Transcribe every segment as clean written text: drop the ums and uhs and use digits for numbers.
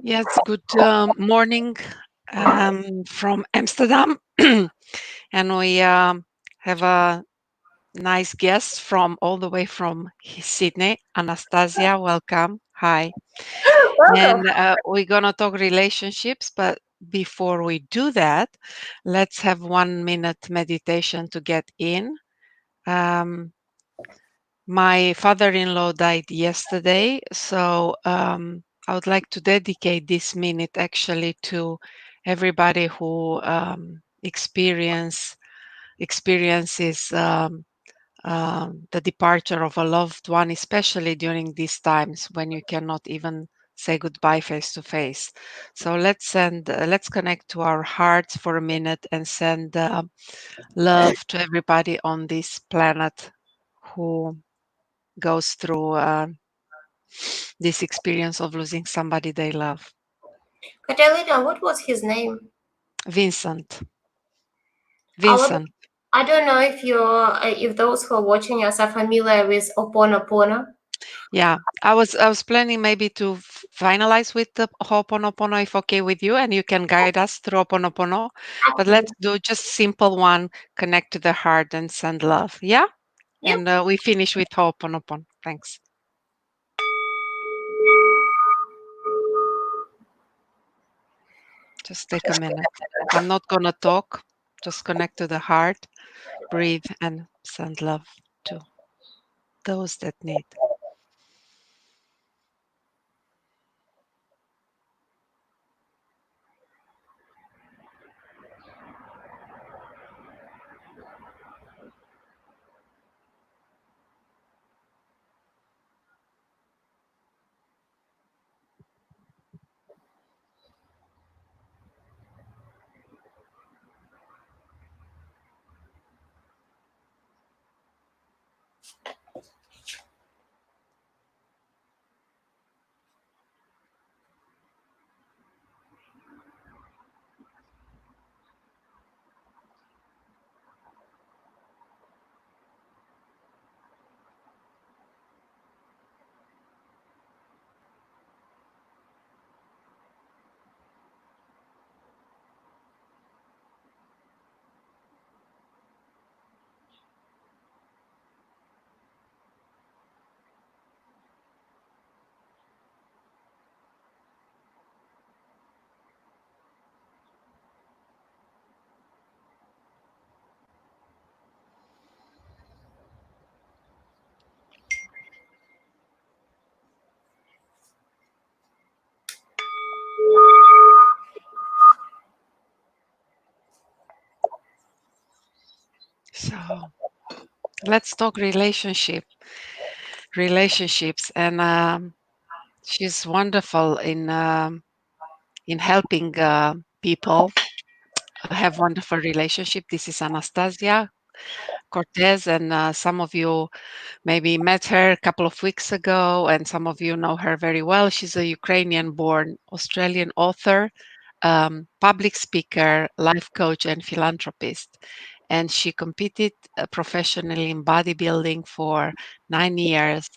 Yes, good morning from Amsterdam. And we have a nice guest from all the way from Sydney, Anastasia. Welcome. Hi. Welcome. And we're going to talk relationships, but before we do that, let's have 1 minute meditation to get in. Um, my father-in-law died yesterday, so I would like to dedicate this minute actually to everybody who experiences the departure of a loved one, especially during these times when you cannot even say goodbye face to face. So let's connect to our hearts for a minute and send love to everybody on this planet who goes through this experience of losing somebody they love. Catalina, what was his name? Vincent. I would, Vincent. I don't know if those who are watching us are familiar with Oponopono. Yeah, I was planning maybe to finalize with the Ho'oponopono if okay with you, and you can guide us through Ho'oponopono. But let's do just simple one, connect to the heart and send love. Yeah, Yep. and we finish with Ho'oponopono. Thanks. Just take a minute. I'm not gonna talk. Just connect to the heart, breathe, and send love to those that need. So let's talk relationships, and she's wonderful in helping people have wonderful relationship. This is Anastasia Cortez, and some of you maybe met her a couple of weeks ago, and some of you know her very well. She's a Ukrainian-born Australian author, public speaker, life coach, and philanthropist. And she competed professionally in bodybuilding for 9 years.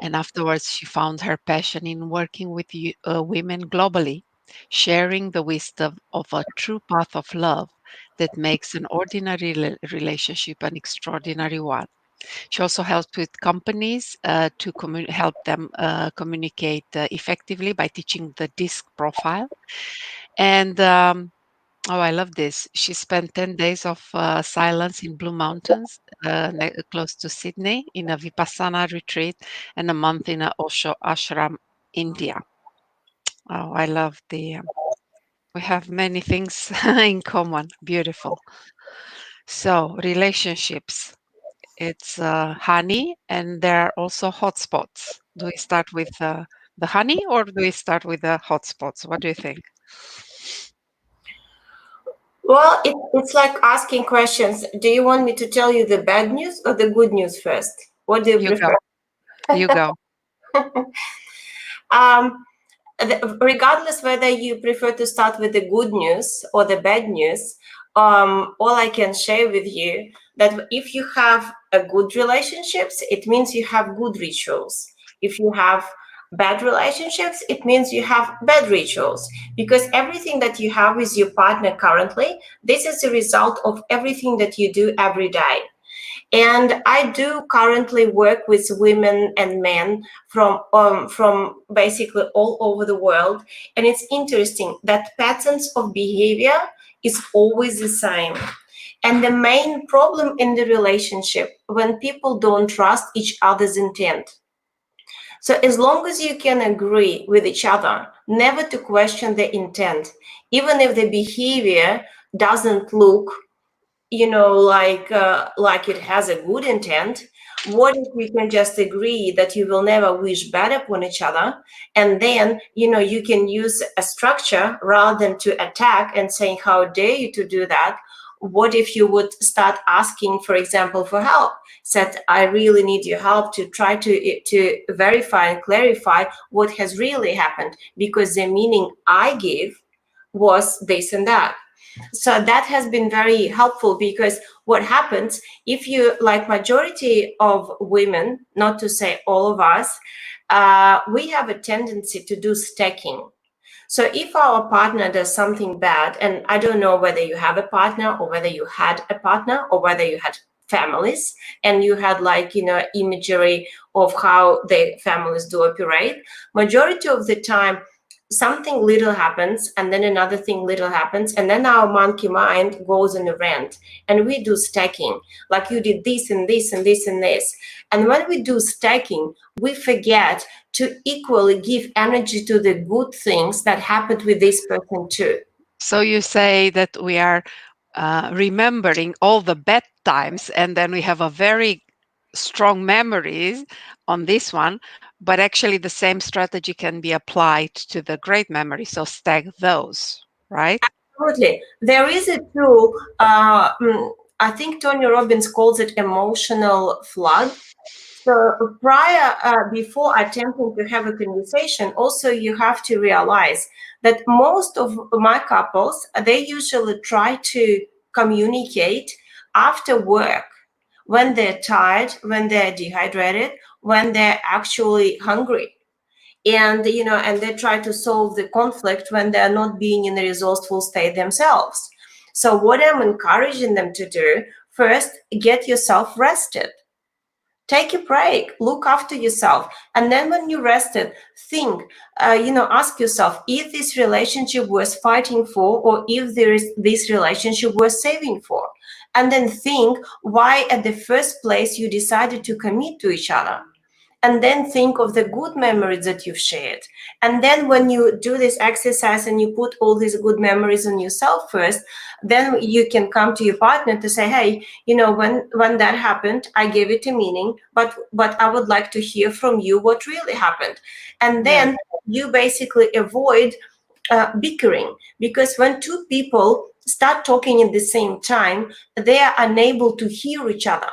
And afterwards, she found her passion in working with women globally, sharing the wisdom of a true path of love that makes an ordinary relationship an extraordinary one. She also helps with companies to help them communicate effectively by teaching the DISC profile. And oh, I love this. She spent 10 days of silence in Blue Mountains, close to Sydney, in a VIPASSANA retreat, and a month in a Osho ashram, India. Oh, I love we have many things in common. Beautiful. So, relationships. It's honey, and there are also hotspots. Do we start with the honey or do we start with the hotspots? What do you think? Well, it's like asking questions. Do you want me to tell you the bad news or the good news first? What do you You go. prefer? You go. Um, Regardless whether you prefer to start with the good news or the bad news, all I can share with you that if you have a good relationships, it means you have good rituals. If you have bad relationships, it means you have bad rituals, because everything that you have with your partner currently, this is a result of everything that you do every day. And I do currently work with women and men from basically all over the world. And it's interesting that patterns of behavior is always the same. And the main problem in the relationship, when people don't trust each other's intent. So as long as you can agree with each other, never to question the intent, even if the behavior doesn't look, like it has a good intent. What if we can just agree that you will never wish bad upon each other, and then you can use a structure rather than to attack and saying how dare you to do that. What if you would start asking, for example, for help? Said, I really need your help to try to verify and clarify what has really happened, because the meaning I give was this and that. So that has been very helpful, because what happens if you, like majority of women, not to say all of us, we have a tendency to do stacking. So if our partner does something bad, and I don't know whether you have a partner or whether you had a partner or whether you had families and you had imagery of how the families do operate, majority of the time something little happens, and then another thing little happens, and then our monkey mind goes on a rant, and we do stacking, like you did this and this and this and this. And when we do stacking, we forget to equally give energy to the good things that happened with this person too. So you say that we are remembering all the bad times, and then we have a very strong memories on this one, but actually the same strategy can be applied to the great memory. So stack those, right? Absolutely. There is a tool, I think Tony Robbins calls it emotional flood. So before attempting to have a conversation, also you have to realize that most of my couples, they usually try to communicate after work, when they're tired, when they're dehydrated, when they're actually hungry. And they try to solve the conflict when they're not being in a resourceful state themselves. So what I'm encouraging them to do, first, get yourself rested. Take a break, look after yourself. And then when you're rested, think, ask yourself if this relationship was fighting for, or if this relationship was saving for. And then think why at the first place you decided to commit to each other. And then think of the good memories that you've shared. And then when you do this exercise and you put all these good memories on yourself first, then you can come to your partner to say, hey, when that happened, I gave it a meaning, but I would like to hear from you what really happened. And then you basically avoid bickering, because when two people start talking at the same time, they are unable to hear each other.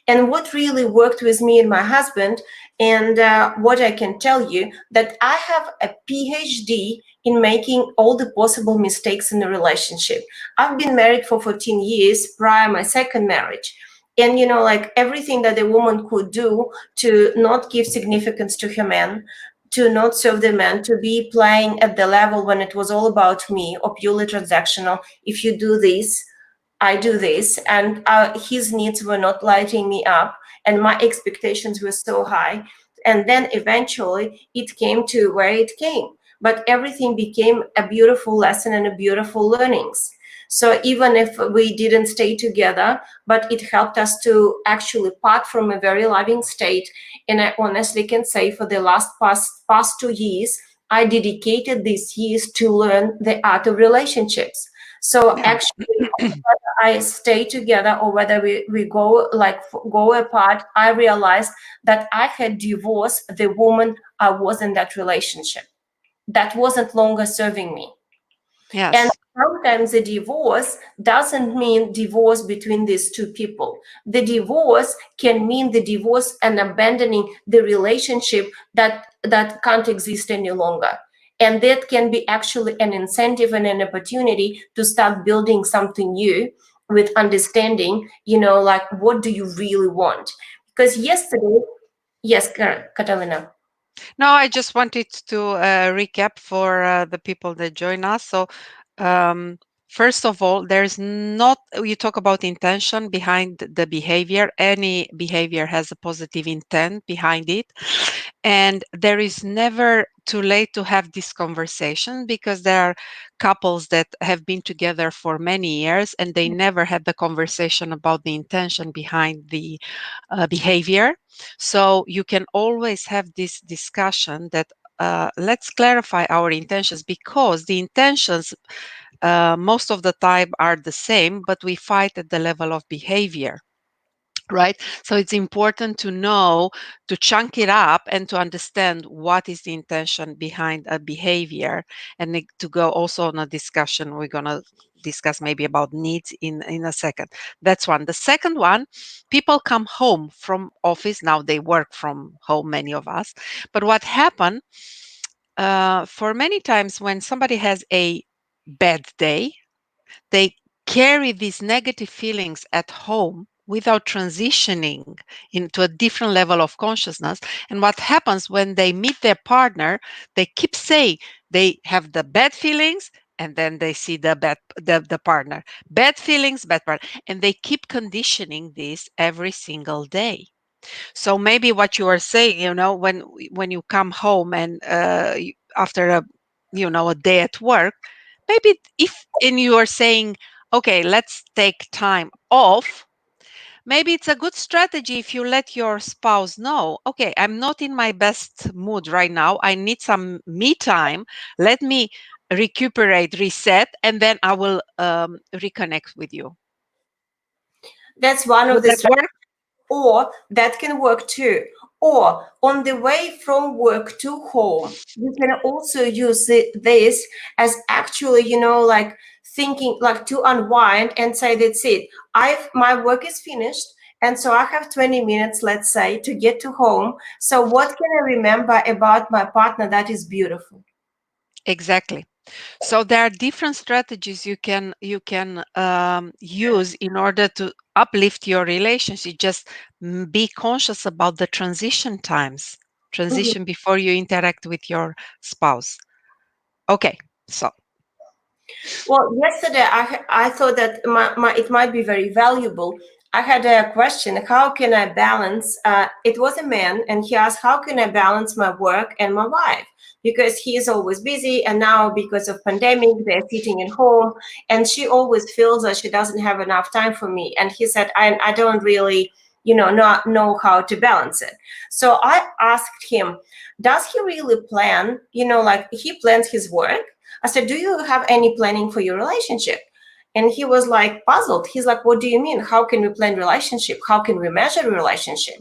And what really worked with me and my husband, and what I can tell you, that I have a PhD in making all the possible mistakes in a relationship. I've been married for 14 years prior my second marriage. And, like everything that a woman could do to not give significance to her man, to not serve the man, to be playing at the level when it was all about me or purely transactional. If you do this, I do this, and his needs were not lighting me up, and my expectations were so high. And then eventually it came to where it came. But everything became a beautiful lesson and a beautiful learnings. So even if we didn't stay together, but it helped us to actually part from a very loving state. And I honestly can say for the past 2 years, I dedicated these years to learn the art of relationships. So Yeah. actually, whether I stay together or whether we go apart, I realized that I had divorced the woman I was in that relationship. That wasn't longer serving me. And Yes. sometimes the divorce doesn't mean divorce between these two people. The divorce can mean the divorce and abandoning the relationship that can't exist any longer. And that can be actually an incentive and an opportunity to start building something new with understanding, like what do you really want? Because yesterday, yes, Catalina. No, I just wanted to recap for the people that join us. So, um, first of all, there's not, you talk about intention behind the behavior. Any behavior has a positive intent behind it. And there is never too late to have this conversation, because there are couples that have been together for many years and they never had the conversation about the intention behind the behavior. So you can always have this discussion that let's clarify our intentions, because the intentions most of the time are the same, but we fight at the level of behavior. Right. So it's important to know, to chunk it up and to understand what is the intention behind a behavior, and to go also on a discussion. We're going to discuss maybe about needs in a second. That's one. The second one, people come home from office. Now they work from home, many of us. But what happened for many times when somebody has a bad day, they carry these negative feelings at home without transitioning into a different level of consciousness. And what happens when they meet their partner, they keep saying they have the bad feelings, and then they see the partner. Bad feelings, bad partner. And they keep conditioning this every single day. So maybe what you are saying, when you come home and after a day at work, maybe if and you are saying, okay, let's take time off. Maybe it's a good strategy if you let your spouse know, okay, I'm not in my best mood right now. I need some me time. Let me recuperate, reset, and then I will reconnect with you. That's one of Would the that strategies. work? Or that can work too. Or on the way from work to home, you can also use this as actually, like thinking, like to unwind and say, that's it. My work is finished. And so I have 20 minutes, let's say, to get to home. So what can I remember about my partner that is beautiful? Exactly. So there are different strategies you can use in order to uplift your relationship. Just be conscious about the Mhm. transition before you interact with your spouse. Okay, so Well, yesterday I thought that it might be very valuable. I had a question: how can I balance? It was a man, and he asked, "How can I balance my work and my life?" Because he is always busy, and now because of pandemic, they're sitting at home, and she always feels that she doesn't have enough time for me. And he said, "I don't really, not know how to balance it." So I asked him, "Does he really plan? Like he plans his work?" I said, "Do you have any planning for your relationship?" And he was like puzzled. He's like, "What do you mean? How can we plan relationship? How can we measure relationship?"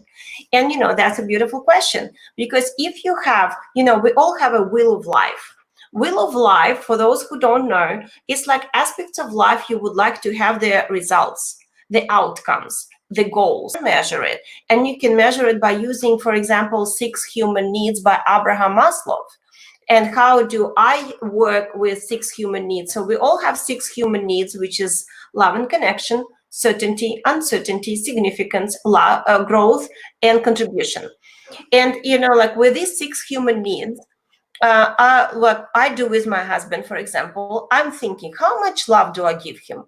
And that's a beautiful question, because if you have, we all have a wheel of life. Wheel of life, for those who don't know, is like aspects of life you would like to have the results, the outcomes, the goals. Measure it. And you can measure it by using, for example, 6 human needs by Abraham Maslow. And how do I work with 6 human needs? So we all have 6 human needs, which is love and connection, certainty, uncertainty, significance, love, growth, and contribution. And like with these 6 human needs, what I do with my husband, for example, I'm thinking, how much love do I give him?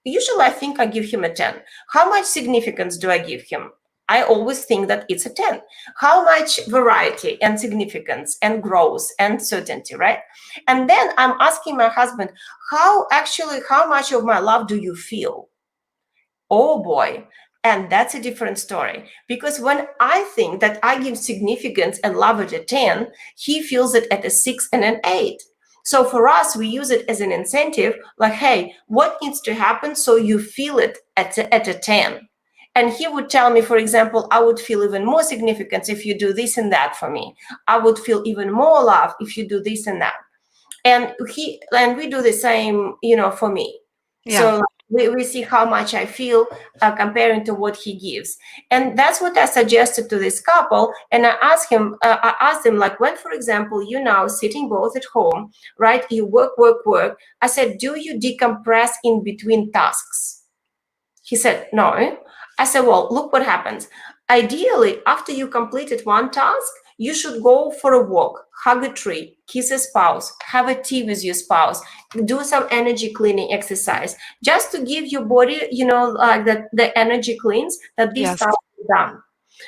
Usually, I think I give him a 10. How much significance do I give him? I always think that it's a 10. How much variety and significance and growth and certainty, right? And then I'm asking my husband, how much of my love do you feel? Oh boy. And that's a different story. Because when I think that I give significance and love at a 10, he feels it at a 6 and an 8. So for us, we use it as an incentive, like, hey, what needs to happen so you feel it at a 10? And he would tell me, for example, I would feel even more significance if you do this and that for me. I would feel even more love if you do this and that. And we do the same, for me. yeah, So we see how much I feel comparing to what he gives. And that's what I suggested to this couple. And I asked them, like, when, for example, you now sitting both at home, right? You work, work, work. I said, do you decompress in between tasks? He said, no. I said, well, look what happens. Ideally, after you completed one task, You should go for a walk, hug a tree, kiss a spouse, have a tea with your spouse, do some energy cleaning exercise, just to give your body, like that the energy cleans, that this Yes. stuff is done.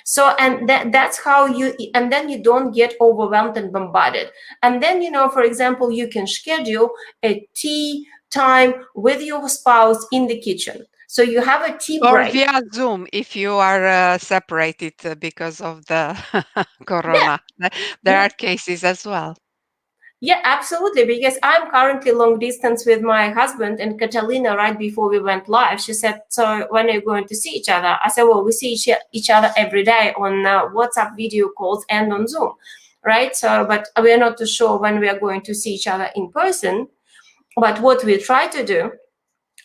So, and that's how you, and then you don't get overwhelmed and bombarded. And then, for example, you can schedule a tea time with your spouse in the kitchen. So you have a tea Or break. via Zoom if you are separated because of the Yeah, corona. There yeah, are cases as well. yeah, absolutely. Because I'm currently long distance with my husband, and Catalina, right before we went live, she said, "So when are you going to see each other?" I said, "Well, we see each other every day on WhatsApp video calls and on Zoom, right? So, but we are not too sure when we are going to see each other in person. But what we try to do,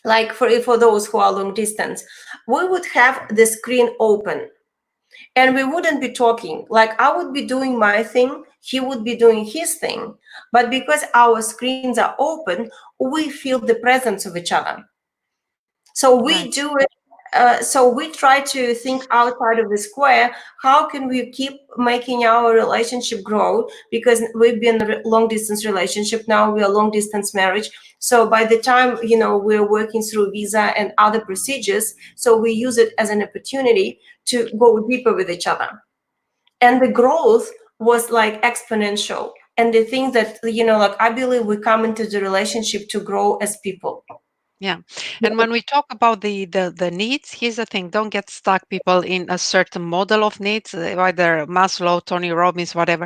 like for those who are long distance, we would have the screen open, and we wouldn't be talking. Like I would be doing my thing, he would be doing his thing, but because our screens are open, we feel the presence of each other. So we Right. do it. So we try to think outside of the square. How can we keep making our relationship grow? Because we've been in a long distance relationship, now we are long distance marriage. So by the time we're working through visa and other procedures, so we use it as an opportunity to go deeper with each other. And the growth was like exponential. And the thing that like I believe we come into the relationship to grow as people. Yeah. And when we talk about the needs, here's the thing, don't get stuck people in a certain model of needs, either Maslow, Tony Robbins, whatever.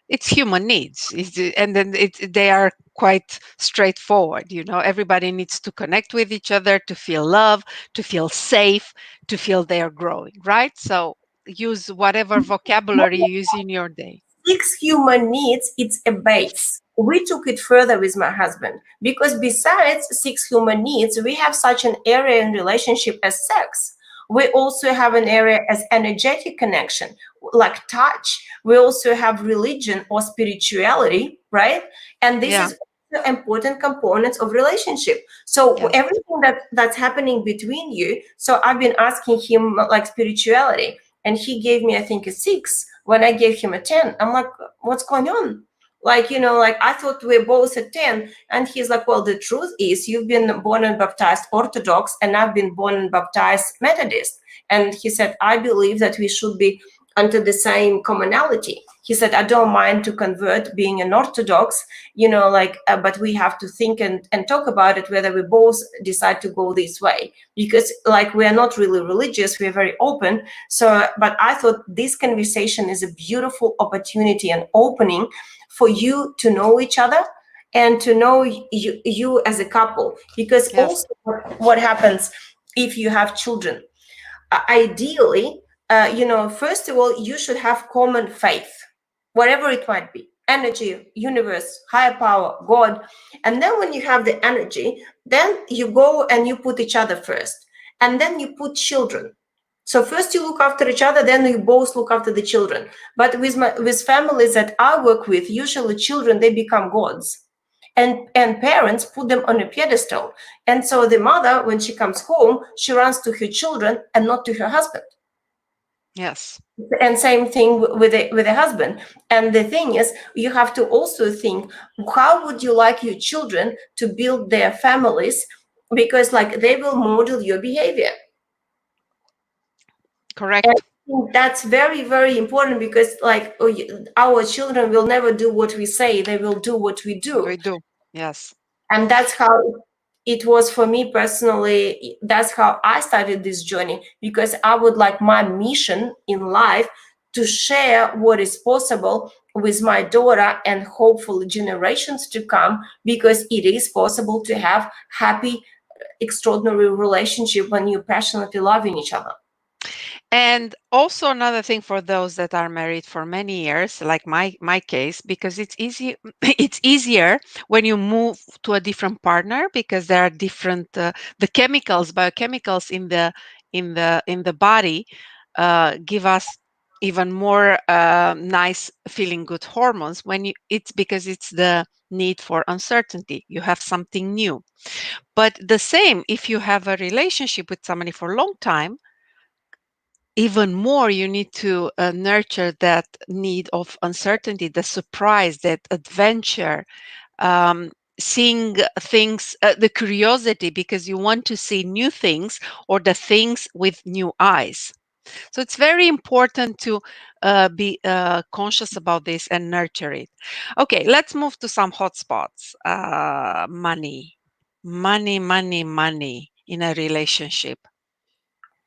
It's human needs. And then they are quite straightforward. Everybody needs to connect with each other, to feel love, to feel safe, to feel they are growing, right? So use whatever vocabulary you use in your day. Six human needs, it's a base. We took it further with my husband because besides six human needs, we have such an area in relationship as sex. We also have an area as energetic connection, like touch. We also have religion or spirituality, right? And this Yeah. is also important components of relationship. So Yes. everything that's happening between you. So I've been asking him like spirituality, and he gave me, I think, a 6. When I gave him a 10, I'm like, what's going on? Like, like I thought we're both at 10. And he's like, well, the truth is you've been born and baptized Orthodox, and I've been born and baptized Methodist. And he said, I believe that we should be under the same commonality. He said, I don't mind to convert being an Orthodox, but we have to think and talk about it, whether we both decide to go this way. Because like we are not really religious, we're very open. So, but I thought this conversation is a beautiful opportunity and opening for you to know each other and to know you as a couple. Because Yes. also what happens if you have children? Ideally, first of all, you should have common faith, whatever it might be, energy, universe, higher power, God. And then when you have the energy, then you go and you put each other first. And then you put children. So first you look after each other, then you both look after the children. But with families that I work with, usually children, they become gods. And parents put them on a pedestal. And so the mother, when she comes home, she runs to her children and not to her husband. Yes. And same thing with the husband. And the thing is, you have to also think, how would you like your children to build their families? Because like they will model your behavior. And Correct. I think that's very, very important because like our children will never do what we say, they will do what we do. We do. Yes. And that's how it was for me personally. That's how I started this journey, because I would like my mission in life to share what is possible with my daughter and hopefully generations to come, because it is possible to have happy, extraordinary relationship when you're passionately loving each other. And also another thing for those that are married for many years, like my case, because it's easy, it's easier when you move to a different partner because there are different the chemicals, biochemicals in the body give us even more nice feeling good hormones when it's because it's the need for uncertainty. You have something new. But the same if you have a relationship with somebody for a long time, even more, you need to nurture that need of uncertainty, the surprise, that adventure, um, seeing things, the curiosity, because you want to see new things or the things with new eyes. So it's very important to be conscious about this and nurture it. Okay, let's move to some hotspots. Money, money, money, money in a relationship.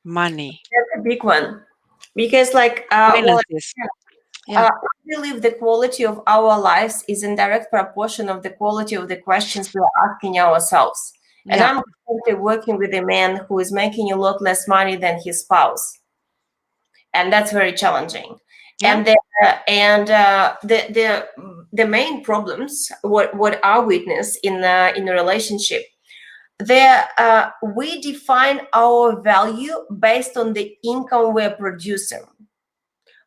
Money, That's a big one because, finances. Yeah, I believe the quality of our lives is in direct proportion of the quality of the questions we are asking ourselves. And yeah, I'm currently working with a man who is making a lot less money than his spouse, and that's very challenging. yeah. And the main problems what I witness in a relationship, there we define our value based on the income we're producing.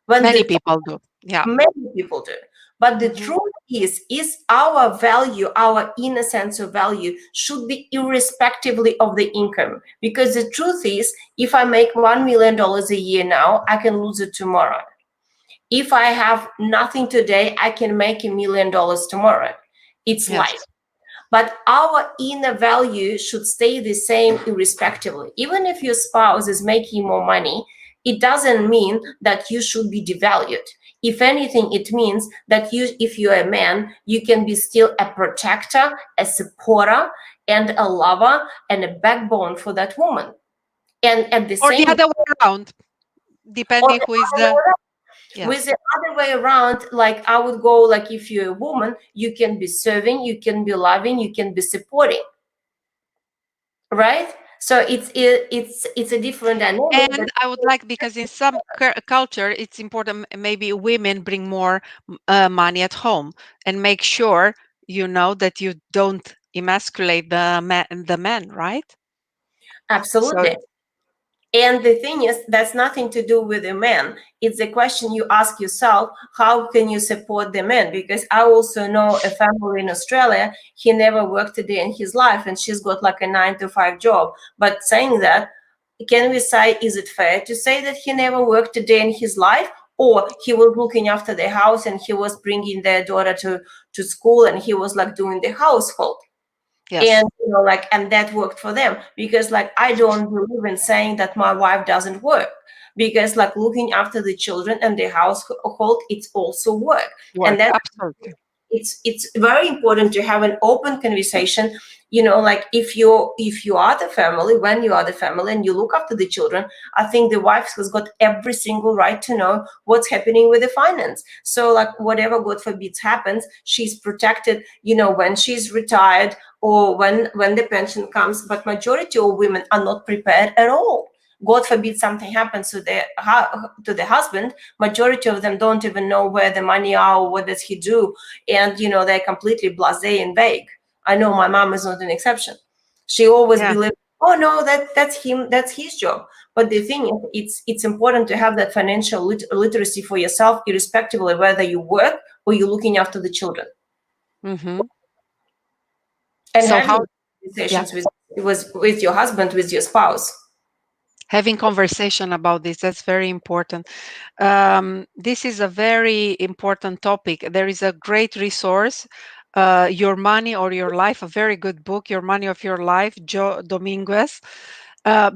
When Many the people do. Yeah. Many people do. But the Hmm. truth is our value, our inner sense of value should be irrespectively of the income. Because the truth is, if I make $1 million a year now, I can lose it tomorrow. If I have nothing today, I can make $1 million tomorrow. It's life. Yes. But our inner value should stay the same irrespectively. Even if your spouse is making more money, it doesn't mean that you should be devalued. If anything, it means that if you're a man, you can be still a protector, a supporter, and a lover, and a backbone for that woman. And at the Or the same other way around, or depending the who is other the. way around. With Yes. the other way around, like I would go, like if you're a woman, you can be serving, you can be loving, you can be supporting, right? So it's a different dynamic, And but I would like, because in some culture, it's important, maybe women bring more money at home and make sure that you don't emasculate the men, right? So absolutely. And the thing is, that's nothing to do with the man. It's a question you ask yourself: how can you support the man? Because I also know a family in Australia. He never worked a day in his life, and she's got like a 9 to 5 job. But saying that, can we say, is it fair to say that he never worked a day in his life, or he was looking after the house and he was bringing their daughter to school and he was like doing the household? yes, And and that worked for them, because like I don't believe in saying that my wife doesn't work, because like looking after the children and the household, it's also work. And work, that absolutely. it's very important to have an open conversation. Like if you are the family, when you are the family and you look after the children, I think the wife has got every single right to know what's happening with the finance. So like whatever god forbids happens, she's protected, when she's retired, or when the pension comes. But majority of women are not prepared at all. God forbid something happens to the husband. Majority of them don't even know where the money are or what does he do, and they're completely blasé and vague. I know my mom is not an exception. She always Yeah. believed, oh no, that's him, that's his job. But the thing is, it's important to have that financial literacy for yourself, irrespective of whether you work or you're looking after the children, Hmm. and So having how? Yeah. conversations with your husband, with your spouse. Having conversation about this, that's very important. This is a very important topic. There is a great resource, Your Money or Your Life, a very good book, Your Money of Your Life, Joe Dominguez,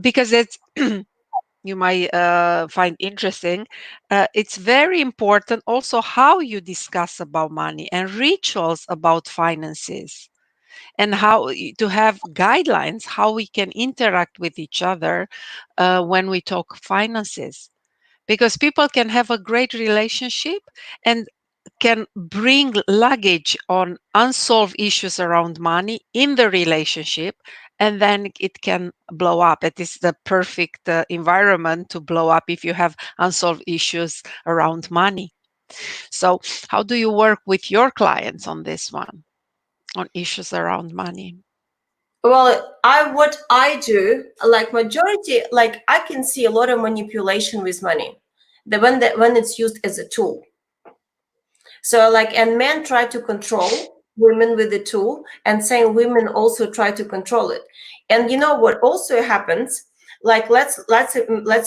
because it's you might find interesting. It's very important also how you discuss about money and rituals about finances, and how to have guidelines how we can interact with each other when we talk finances, because people can have a great relationship and can bring luggage on unsolved issues around money in the relationship, and then it can blow up. It is the perfect environment to blow up if you have unsolved issues around money. So how do you work with your clients on this one, on issues around money? Well, what I do, like majority, like I can see a lot of manipulation with money, when it's used as a tool. So like, and men try to control women with the tool, and saying women also try to control it. And you know what also happens? Like let's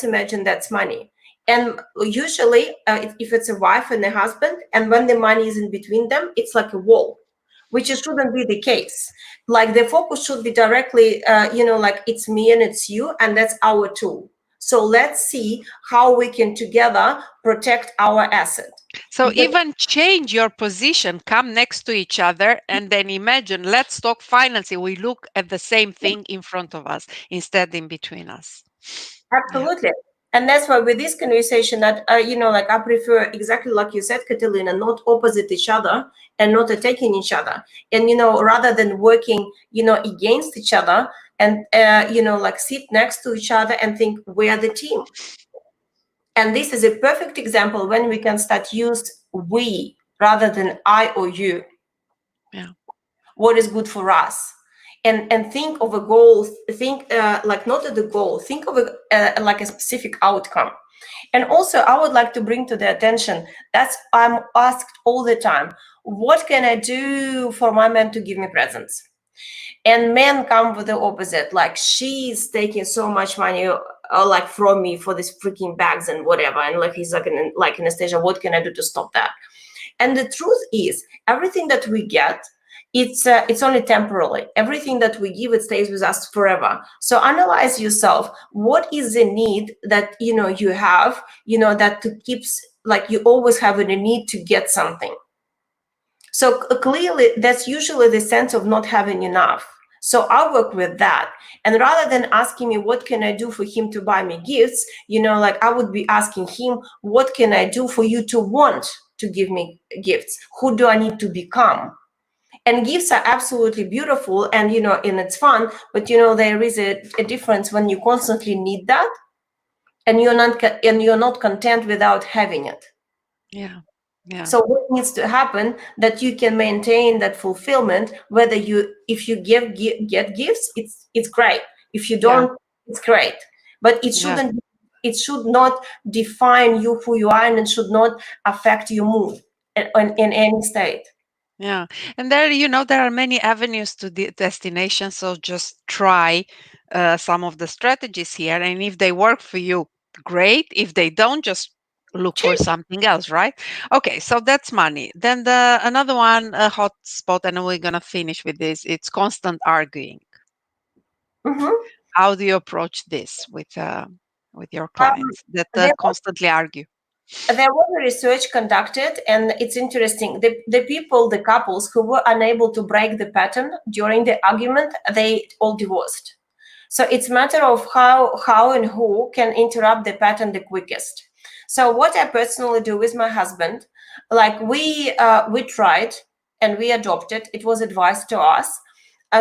imagine that's money. And usually if it's a wife and a husband, and when the money is in between them, it's like a wall, which it shouldn't be the case. Like the focus should be directly like it's me and it's you, and that's our tool. So let's see how we can together protect our asset. So Because even change your position, come next to each other, and then imagine, let's talk finances. We look at the same thing in front of us instead in between us. Yeah. absolutely. And that's why with this conversation that, like I prefer, exactly like you said, Catalina, not opposite each other and not attacking each other. And, rather than working, against each other, and, like sit next to each other and think we are the team. And this is a perfect example when we can start use we rather than I or you. Yeah. What is good for us? And think of a goal, think like not at the goal, think of like a specific outcome. And also I would like to bring to the attention, that's I'm asked all the time, what can I do for my man to give me presents? And men come with the opposite, like she's taking so much money like from me for these freaking bags and whatever, and like he's like Anastasia, what can I do to stop that? And the truth is, everything that we get, it's only temporarily. Everything that we give, it stays with us forever. So analyze yourself. What is the need that you have? That keeps, like, you always have a need to get something. So clearly, that's usually the sense of not having enough. So I work with that. And rather than asking me, what can I do for him to buy me gifts? Like I would be asking him, what can I do for you to want to give me gifts? Who do I need to become? And gifts are absolutely beautiful, and and it's fun, but there is a difference when you constantly need that, and you're not content without having it. Yeah. Yeah. So what needs to happen that you can maintain that fulfillment, whether if you get gifts, it's great. If you Yeah. don't, it's great. But Yeah. it should not define you who you are, and it should not affect your mood in any state. Yeah. And there, there are many avenues to the destination. So just try some of the strategies here. And if they work for you, great. If they don't, just look for Change. something else, right? Okay. So that's money. Then the another one, a hot spot, and we're gonna finish with this. It's constant arguing. Mhm. How do you approach this with your Um, clients that there constantly argue? There was a research conducted, and it's interesting. The couples who were unable to break the pattern during the argument, they all divorced. So it's a matter of how and who can interrupt the pattern the quickest. So what I personally do with my husband, like we tried and we adopted. It was advised to us.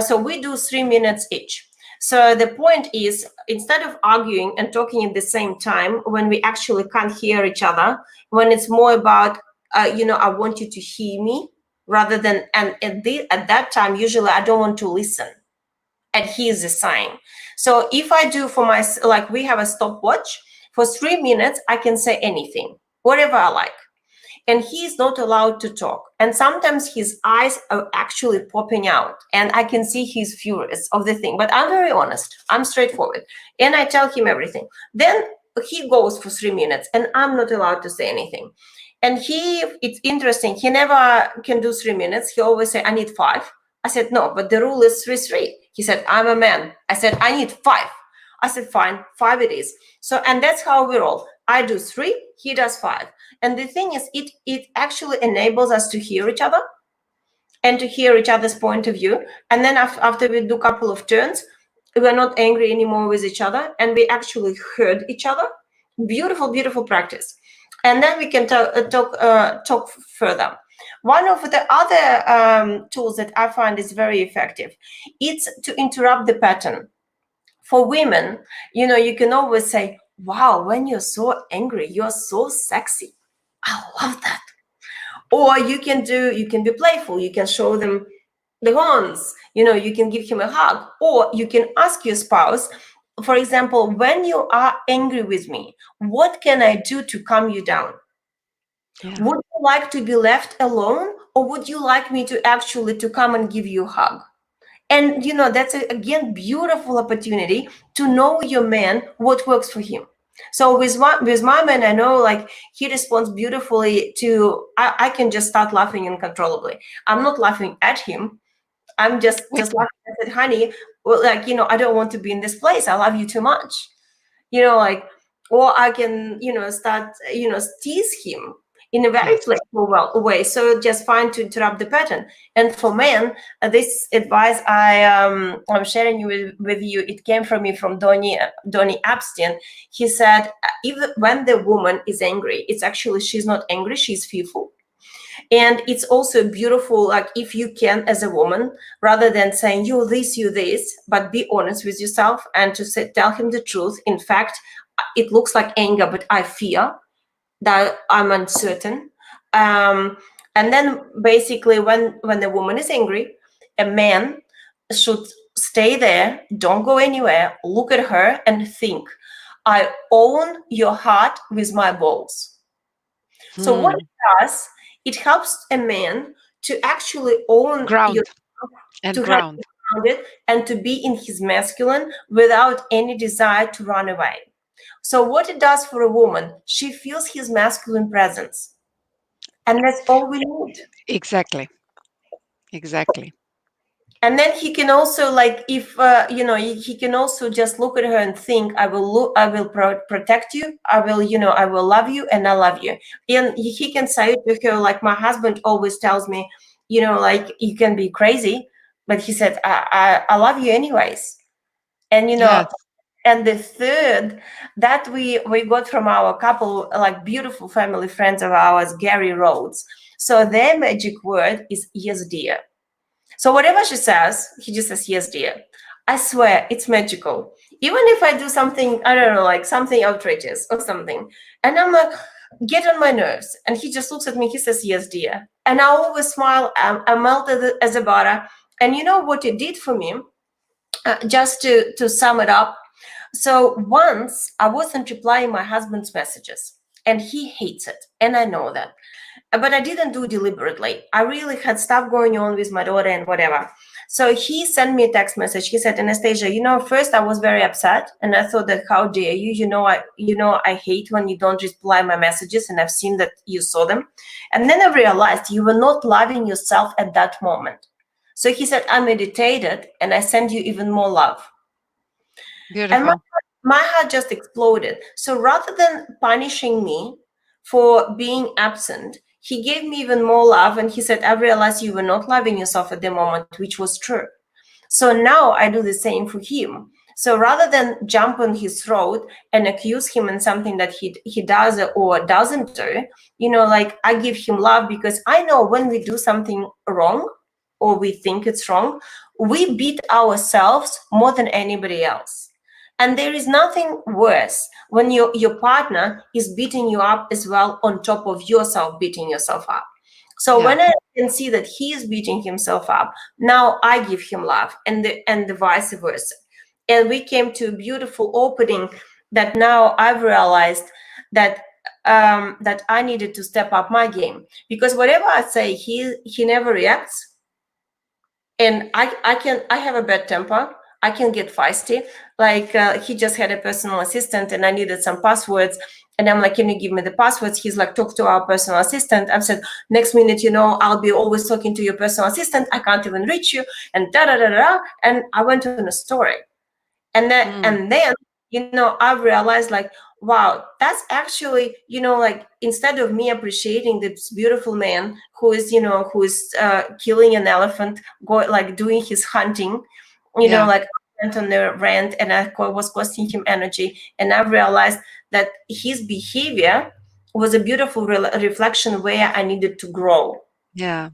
So we do 3 minutes each. So the point is, instead of arguing and talking at the same time when we actually can't hear each other, when it's more about, I want you to hear me rather than, and at that time, usually I don't want to listen. And here's the sign. So if I do for my, like we have a stopwatch, for 3 minutes, I can say anything, whatever I like, and he's not allowed to talk. And sometimes his eyes are actually popping out, and I can see he's furious of the thing. But I'm very honest, I'm straightforward, and I tell him everything. Then he goes for 3 minutes, and I'm not allowed to say anything. And it's interesting, he never can do 3 minutes. He always say, I need 5. I said, no, but the rule is 3-3. He said, I'm a man. I said, I need 5. I said, fine, 5 it is. So, and that's how we roll. I do 3, he does 5. And the thing is, it actually enables us to hear each other and to hear each other's point of view. And then after we do a couple of turns, we're not angry anymore with each other, and we actually heard each other. Beautiful, beautiful practice. And then we can talk further. One of the other tools that I find is very effective, it's to interrupt the pattern. For women, you can always say, wow, when you're so angry, you're so sexy. I love that. Or you can be playful. You can show them the horns. You can give him a hug. Or you can ask your spouse, for example, when you are angry with me, what can I do to calm you down? Yeah. Would you like to be left alone, or would you like me to actually to come and give you a hug? And that's again beautiful opportunity to know your man, what works for him. So with my man, I know like he responds beautifully to. I can just start laughing uncontrollably. I'm not laughing at him. I'm With just him. laughing. I said, honey, well, like, I don't want to be in this place. I love you too much. Like, or I can, start, tease him in a very Yes. playful way. So just fine to interrupt the pattern. And for men, this advice I'm sharing with you, it came from me from Donny Epstein. He said, even when the woman is angry, it's actually, she's not angry, she's fearful. And it's also beautiful, like if you can, as a woman, rather than saying you this, but be honest with yourself and to tell him the truth. In fact, it looks like anger, but I fear that I'm uncertain. Um, and then basically, when the woman is angry, a man should stay there, don't go anywhere, look at her and think, I own your heart with my balls. So what Hmm. it does, it helps a man to actually own your, Ground and to have ground. it grounded and to be in his masculine without any desire to run away. So what it does for a woman, she feels his masculine presence, and that's all we need. Exactly. Exactly. And then he can also, like, if he can also just look at her and think, I will protect you, I will love you, and I love you. And he can say to her, like, my husband always tells me, like, you can be crazy, but he said, I love you anyways. And Yes. and the third that we got from our couple, like, beautiful family friends of ours, Gary Rhodes. So their magic word is yes dear. So whatever she says, he just says, yes, dear. I swear it's magical. Even if I do something, I don't know, like something outrageous or something, and I'm like, get on my nerves. And he just looks at me, he says, yes, dear. And I always smile, I'm melted as a butter. And you know what it did for me? Just to sum it up. So once I wasn't replying my husband's messages, and he hates it. And I know that. But I didn't do deliberately. I really had stuff going on with my daughter and whatever. So he sent me a text message. He said, Anastasia, first I was very upset and I thought that how dare you? I hate when you don't reply my messages, and I've seen that you saw them. And then I realized you were not loving yourself at that moment. So he said, I meditated and I send you even more love. And Beautiful. my heart just exploded. So rather than punishing me for being absent, he gave me even more love. And he said, I realized you were not loving yourself at the moment, which was true. So now I do the same for him. So rather than jump on his throat and accuse him in something that he does or doesn't do, like, I give him love, because I know when we do something wrong or we think it's wrong, we beat ourselves more than anybody else. And there is nothing worse when your partner is beating you up as well, on top of yourself beating yourself up. So Yeah. when I can see that he is beating himself up, now I give him love, and the vice versa. And we came to a beautiful opening that now I've realized that that I needed to step up my game, because whatever I say, he never reacts. And I have a bad temper. I can get feisty. Like, he just had a personal assistant and I needed some passwords, and I'm like, can you give me the passwords? He's like, talk to our personal assistant. I've said, next minute, I'll be always talking to your personal assistant, I can't even reach you, and da da da da. And I went on a story. Mm. And then I've realized, like, wow, that's actually, like, instead of me appreciating this beautiful man who is killing an elephant, like doing his hunting, Yeah. like, I went on the rant and I was costing him energy, and I've realized that his behavior was a beautiful reflection where I needed to grow. Yeah.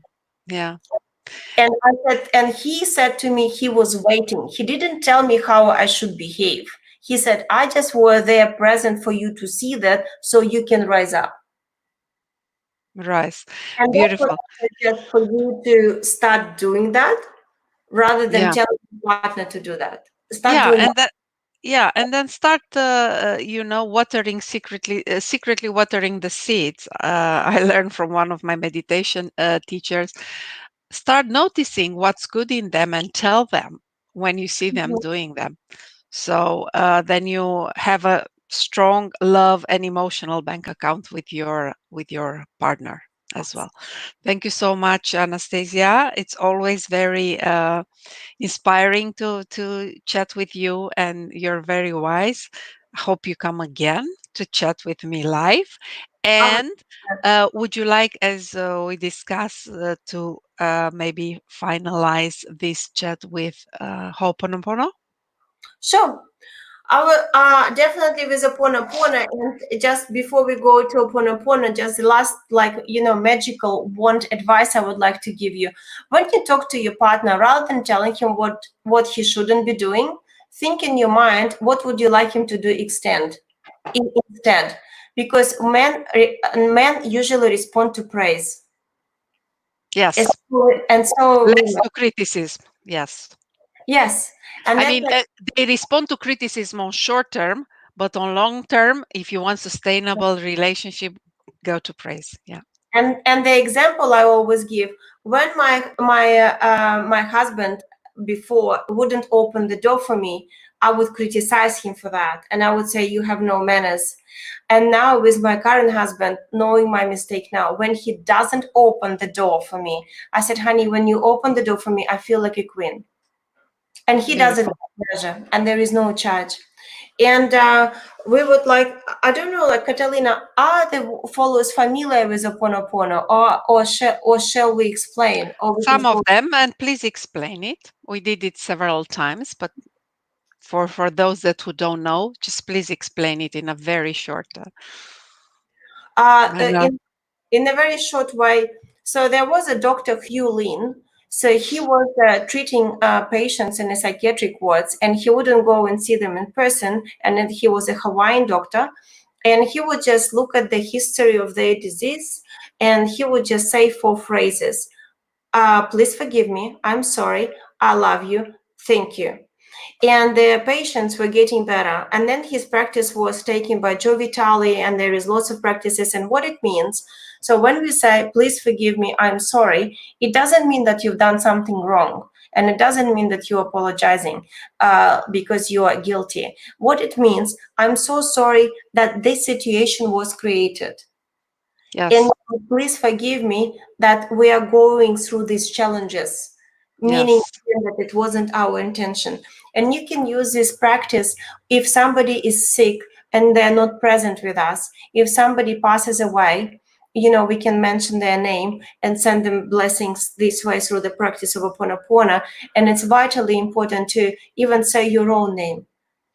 Yeah. And I said, and he said to me, he was waiting. He didn't tell me how I should behave. He said, I just were there present for you to see that so you can rise up. Right. And that's what Beautiful. I suggest for you to start doing that, rather than Yeah. telling your partner to do that. Start Yeah. doing And that, yeah, and then start, watering secretly watering the seeds. I learned from one of my meditation teachers. Start noticing what's good in them and tell them when you see them what. doing them. So then you have strong love and emotional bank account with your partner as well. Thank you so much, Anastasia. It's always very inspiring to chat with you, and you're very wise. Hope you come again to chat with me live. Um, And would you like, as we discussed, to maybe finalize this chat with Ho'oponopono? sure. I will definitely with Aponapona, and just before we go to Aponapona, just the last, like, magical wand advice I would like to give you. When you talk to your partner, rather than telling him what he shouldn't be doing, think in your mind, what would you like him to do instead? Because men usually respond to praise. Yes. And so Less to criticism. Yes. yes, and I then mean, they respond to criticism on short term, but on long term, if you want sustainable relationship, go to praise. Yeah. and the example I always give, when my husband before wouldn't open the door for me, I would criticize him for that, and I would say, you have no manners. And now with my current husband, knowing my mistake now, when he doesn't open the door for me, I said, honey, when you open the door for me, I feel like a queen. And he does it Beautiful. with pleasure, and there is no charge. And we would like, I don't know, like, Catalina, are the followers familiar with Ho'oponopono, or shall we explain, or we Some just of go? them, and please explain it. We did it several times, but for those that who don't know, just please explain it in a very short Uh, uh, manner. in in a very short way. So there was a Dr. Hugh Lin. So he was treating patients in a psychiatric wards, and he wouldn't go and see them in person. And then he was a Hawaiian doctor, and he would just look at the history of their disease, and he would just say four phrases: "Please forgive me. I'm sorry. I love you. Thank you." And the patients were getting better. And then his practice was taken by Joe Vitale, and there is lots of practices. And what it means, so when we say, please forgive me, I'm sorry, it doesn't mean that you've done something wrong. And it doesn't mean that you're apologizing because you are guilty. What it means, I'm so sorry that this situation was created. And Yes. please forgive me that we are going through these challenges, meaning Yes. that it wasn't our intention. And you can use this practice if somebody is sick and they're not present with us. If somebody passes away, we can mention their name and send them blessings this way through the practice of Ho'oponopono. And it's vitally important to even say your own name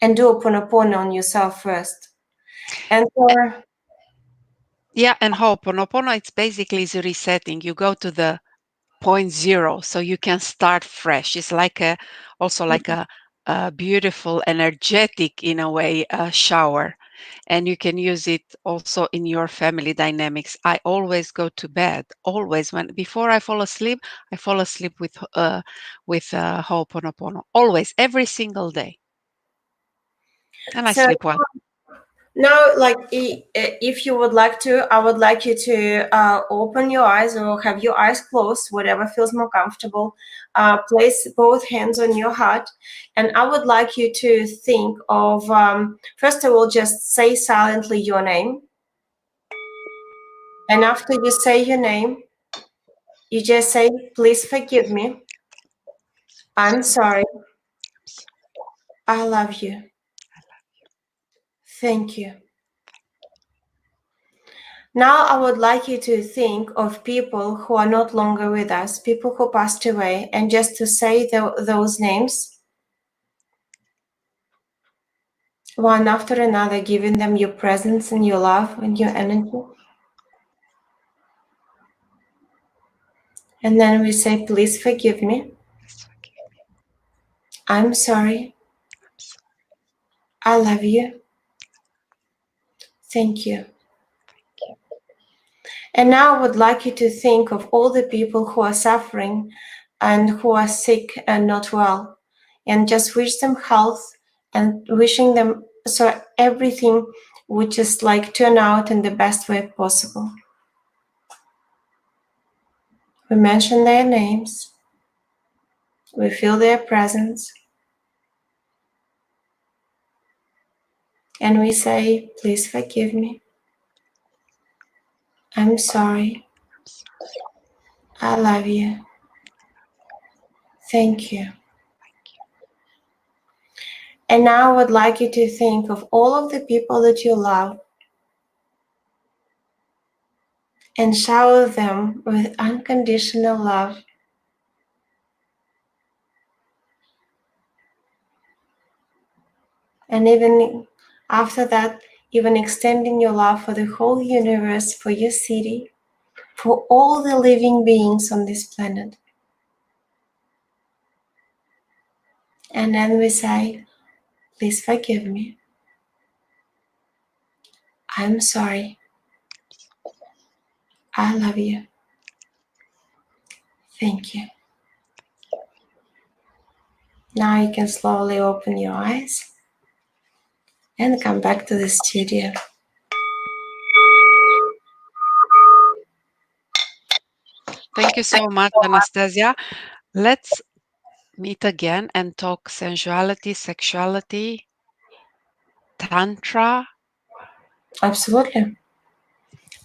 and do Ho'oponopono on yourself first. And for Yeah, and Ho'oponopono, it's basically the resetting. You go to the point zero, so you can start fresh. It's like also like a beautiful, energetic, in a way, shower. And you can use it also in your family dynamics. I always go to bed, always, when before I fall asleep, I fall asleep with Ho'oponopono, always, every single day, and I so sleep well. now, like, if you would like to, I would like you to open your eyes or have your eyes closed, whatever feels more comfortable. Place both hands on your heart, and I would like you to think of, first of all, just say silently your name. And after you say your name, you just say, please forgive me. I'm sorry. I love you. Thank you. Now I would like you to think of people who are not longer with us, people who passed away, and just to say those names one after another, giving them your presence and your love and your energy. And then we say, please forgive me. I'm sorry. I love you. Thank you. And now I would like you to think of all the people who are suffering and who are sick and not well, and just wish them health and wishing them so everything would just like turn out in the best way possible. We mention their names, we feel their presence, And we say, please forgive me. I'm sorry. I love you. Thank you. And now I would like you to think of all of the people that you love and shower them with unconditional love. And even after that, even extending your love for the whole universe, for your city, for all the living beings on this planet. And then we say, please forgive me. I'm sorry. I love you. Thank you. Now you can slowly open your eyes and come back to the studio. Thank you so much, Anastasia. Let's meet again and talk sensuality, sexuality, tantra. Absolutely.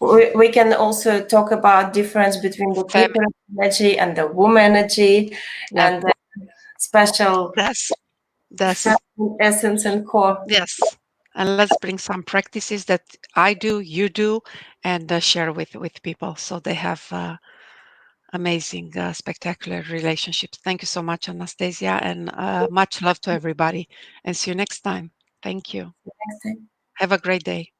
We can also talk about difference between the Fem- clitoris energy and the womb energy yes, and the special yes, yes, feminine essence and core. yes. And let's bring some practices that I do, you do, and share with people so they have amazing, spectacular relationships. Thank you so much, Anastasia, and much love to everybody. And see you next time. Thank you. Next time. Have a great day.